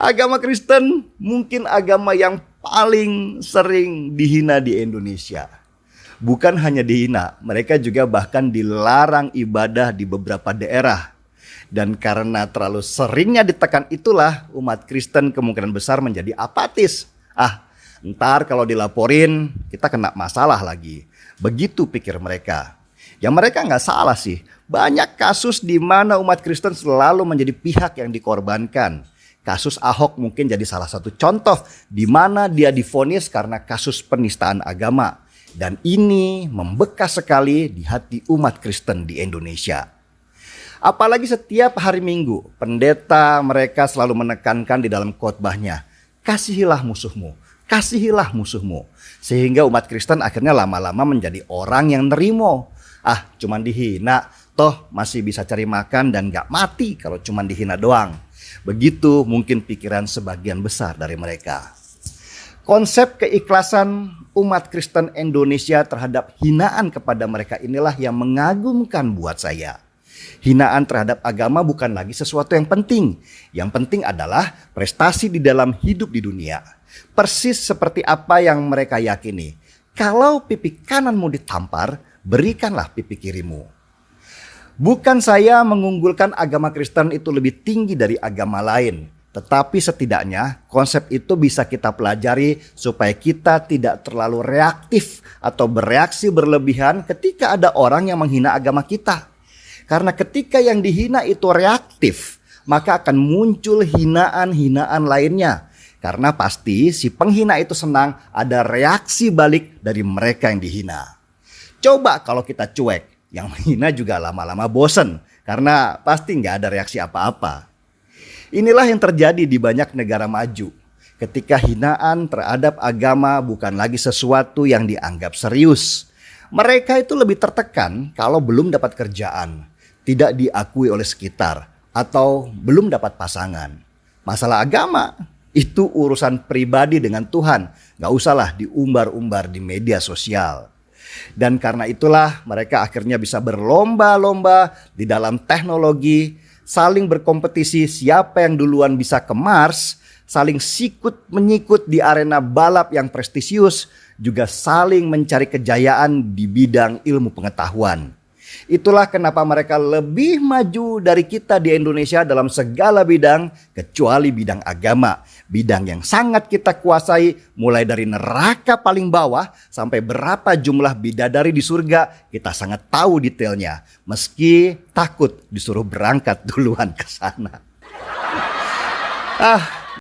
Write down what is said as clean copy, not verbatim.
Agama Kristen mungkin agama yang paling sering dihina di Indonesia. Bukan hanya dihina, mereka juga bahkan dilarang ibadah di beberapa daerah. Dan karena terlalu seringnya ditekan itulah umat Kristen kemungkinan besar menjadi apatis. Ntar kalau dilaporin kita kena masalah lagi. Begitu pikir mereka. Ya mereka nggak salah sih. Banyak kasus di mana umat Kristen selalu menjadi pihak yang dikorbankan. Kasus Ahok mungkin jadi salah satu contoh di mana dia divonis karena kasus penistaan agama. Dan ini membekas sekali di hati umat Kristen di Indonesia. Apalagi setiap hari Minggu, pendeta mereka selalu menekankan di dalam khotbahnya, kasihilah musuhmu, kasihilah musuhmu. Sehingga umat Kristen akhirnya lama-lama menjadi orang yang nerimo. Cuman dihina, toh masih bisa cari makan dan gak mati kalau cuman dihina doang. Begitu mungkin pikiran sebagian besar dari mereka. Konsep keikhlasan umat Kristen Indonesia terhadap hinaan kepada mereka inilah yang mengagumkan buat saya. Hinaan terhadap agama bukan lagi sesuatu yang penting. Yang penting adalah prestasi di dalam hidup di dunia. Persis seperti apa yang mereka yakini. Kalau pipi kananmu ditampar, berikanlah pipi kirimu. Bukan saya mengunggulkan agama Kristen itu lebih tinggi dari agama lain. Tetapi setidaknya konsep itu bisa kita pelajari supaya kita tidak terlalu reaktif atau bereaksi berlebihan ketika ada orang yang menghina agama kita. Karena ketika yang dihina itu reaktif, maka akan muncul hinaan-hinaan lainnya. Karena pasti si penghina itu senang ada reaksi balik dari mereka yang dihina. Coba kalau kita cuek, yang menghina juga lama-lama bosen. Karena pasti nggak ada reaksi apa-apa. Inilah yang terjadi di banyak negara maju. Ketika hinaan terhadap agama bukan lagi sesuatu yang dianggap serius. Mereka itu lebih tertekan kalau belum dapat kerjaan, tidak diakui oleh sekitar, atau belum dapat pasangan. Masalah agama itu urusan pribadi dengan Tuhan. Gak usahlah diumbar-umbar di media sosial. Dan karena itulah mereka akhirnya bisa berlomba-lomba di dalam teknologi, saling berkompetisi siapa yang duluan bisa ke Mars, saling sikut menyikut di arena balap yang prestisius, juga saling mencari kejayaan di bidang ilmu pengetahuan. Itulah kenapa mereka lebih maju dari kita di Indonesia dalam segala bidang kecuali bidang agama. Bidang yang sangat kita kuasai mulai dari neraka paling bawah sampai berapa jumlah bidadari di surga kita sangat tahu detailnya. Meski takut disuruh berangkat duluan ke sana.